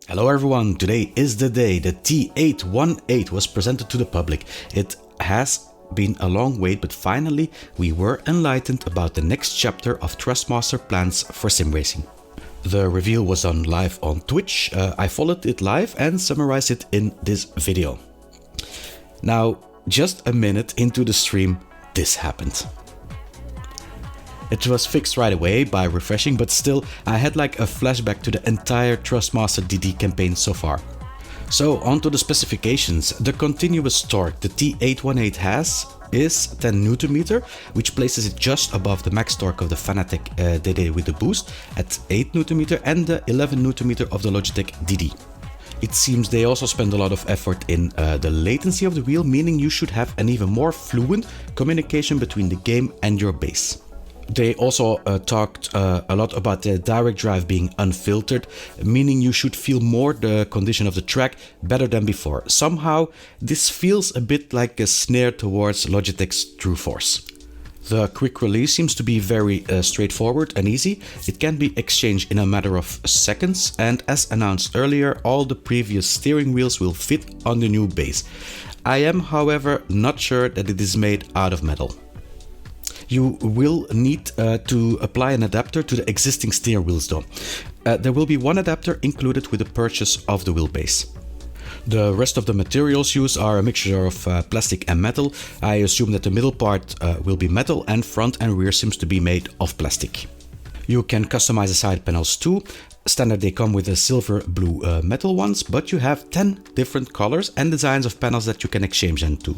Hello everyone, today is the day the T818 was presented to the public. It has been a long wait, but finally we were enlightened about the next chapter of Thrustmaster plans for sim racing. The reveal was on live on Twitch. I followed it live and summarized it in this video. Now, just a minute into the stream, this happened. It was fixed right away by refreshing, but still I had like a flashback to the entire Thrustmaster DD campaign so far. So onto the specifications. The continuous torque the T818 has is 10 Nm, which places it just above the max torque of the Fanatec DD with the boost at 8 Nm and the 11 Nm of the Logitech DD. It seems they also spend a lot of effort in the latency of the wheel, meaning you should have an even more fluent communication between the game and your base. They also talked a lot about the direct drive being unfiltered, meaning you should feel more the condition of the track better than before. Somehow, this feels a bit like a snare towards Logitech's True Force. The quick release seems to be very straightforward and easy. It can be exchanged in a matter of seconds, and as announced earlier, all the previous steering wheels will fit on the new base. I am, however, not sure that it is made out of metal. You will need to apply an adapter to the existing steer wheels though. There will be one adapter included with the purchase of the wheelbase. The rest of the materials used are a mixture of plastic and metal. I assume that the middle part will be metal and front and rear seems to be made of plastic. You can customize the side panels too. Standard they come with the silver blue metal ones, but you have 10 different colors and designs of panels that you can exchange them to.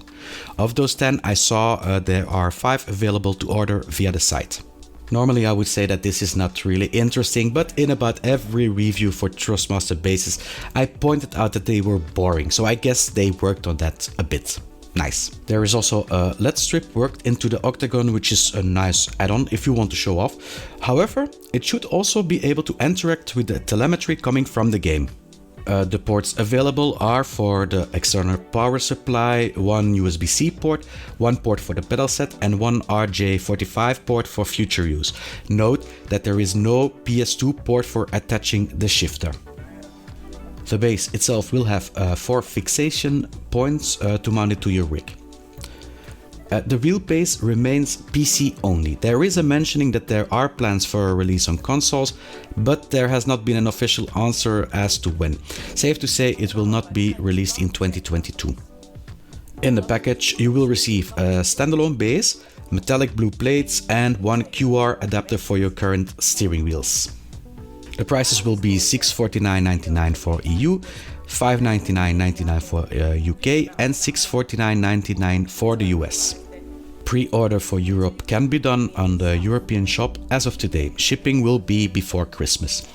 Of those 10 I saw there are 5 available to order via the site. Normally I would say that this is not really interesting, but in about every review for Thrustmaster bases I pointed out that they were boring, so I guess they worked on that a bit. Nice. There is also a LED strip worked into the octagon, which is a nice add-on if you want to show off. However, it should also be able to interact with the telemetry coming from the game. The ports available are for the external power supply, one USB-C port, one port for the pedal set and one RJ45 port for future use. Note that there is no PS2 port for attaching the shifter. The base itself will have 4 fixation points to mount it to your rig. The wheelbase remains PC only. There is a mentioning that there are plans for a release on consoles, but there has not been an official answer as to when. Safe to say it will not be released in 2022. In the package you will receive a standalone base, metallic blue plates and one QR adapter for your current steering wheels. The prices will be $649.99 for EU, $599.99 for UK and $649.99 for the US. Pre-order for Europe can be done on the European shop as of today. Shipping will be before Christmas.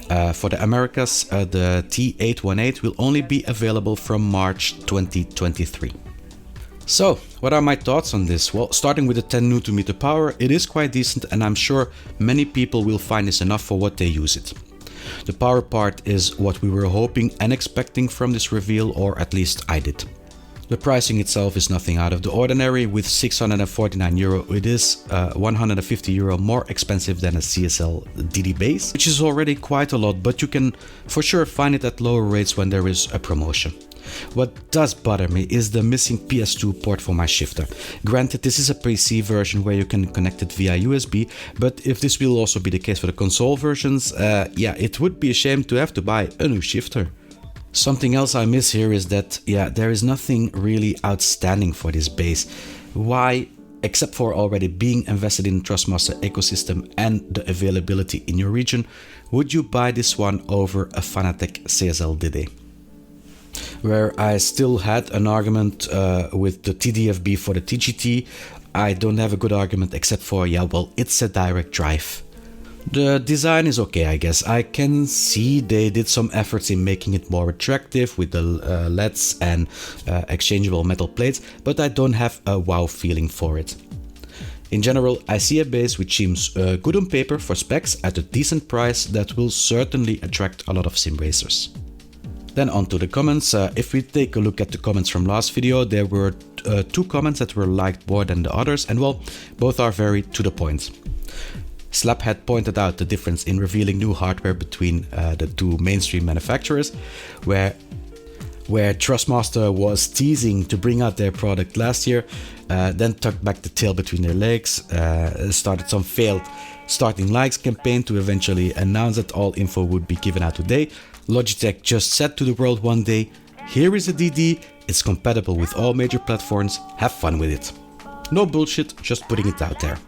For the Americas, the T818 will only be available from March 2023. So, what are my thoughts on this? Well, starting with the 10 Nm power, it is quite decent and I'm sure many people will find this enough for what they use it. The power part is what we were hoping and expecting from this reveal, or at least I did. The pricing itself is nothing out of the ordinary. With €649, it is €150 more expensive than a CSL DD base, which is already quite a lot, but you can for sure find it at lower rates when there is a promotion. What does bother me is the missing PS2 port for my shifter. Granted, this is a PC version where you can connect it via USB, but if this will also be the case for the console versions, yeah, it would be a shame to have to buy a new shifter. Something else I miss here is that, yeah, there is nothing really outstanding for this base. Why, except for already being invested in the Thrustmaster ecosystem and the availability in your region, would you buy this one over a Fanatec CSL DD? Where I still had an argument with the TDFB for the TGT, I don't have a good argument except for, yeah, well, it's a direct drive. The design is okay, I guess. I can see they did some efforts in making it more attractive with the LEDs and exchangeable metal plates, but I don't have a wow feeling for it. In general, I see a base which seems good on paper for specs at a decent price that will certainly attract a lot of sim racers. Then on to the comments. If we take a look at the comments from last video, there were 2 comments that were liked more than the others, and well, both are very to the point. Slap had pointed out the difference in revealing new hardware between the two mainstream manufacturers, where Thrustmaster was teasing to bring out their product last year, then tucked back the tail between their legs, started some failed starting likes campaign to eventually announce that all info would be given out today. Logitech just said to the world one day, here is a DD, it's compatible with all major platforms, have fun with it. No bullshit, just putting it out there.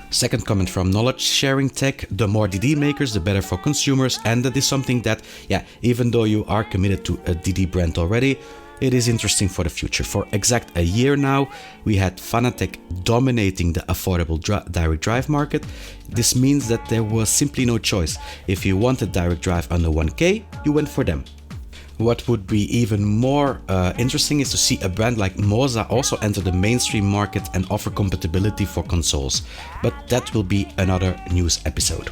Second comment from Knowledge Sharing Tech, the more DD makers, the better for consumers, and that is something that, yeah, even though you are committed to a DD brand already, it is interesting for the future. For exact a year now, we had Fanatec dominating the affordable direct drive market. This means that there was simply no choice. If you wanted direct drive under 1K, you went for them. What would be even more interesting is to see a brand like Moza also enter the mainstream market and offer compatibility for consoles. But that will be another news episode.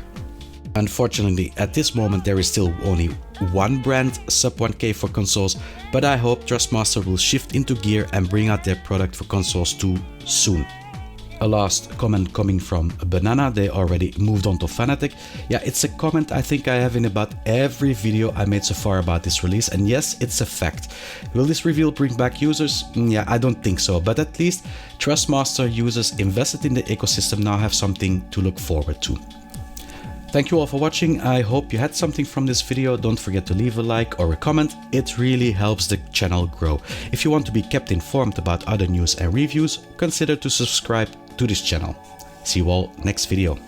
Unfortunately, at this moment there is still only one brand sub 1K for consoles, but I hope Thrustmaster will shift into gear and bring out their product for consoles too soon. A last comment coming from Banana, they already moved on to Fanatec. Yeah, it's a comment I think I have in about every video I made so far about this release, and yes, it's a fact. Will this reveal bring back users? Yeah, I don't think so, but at least Thrustmaster users invested in the ecosystem now have something to look forward to. Thank you all for watching. I hope you had something from this video. Don't forget to leave a like or a comment. It really helps the channel grow. If you want to be kept informed about other news and reviews, consider to subscribe to this channel. See you all next video.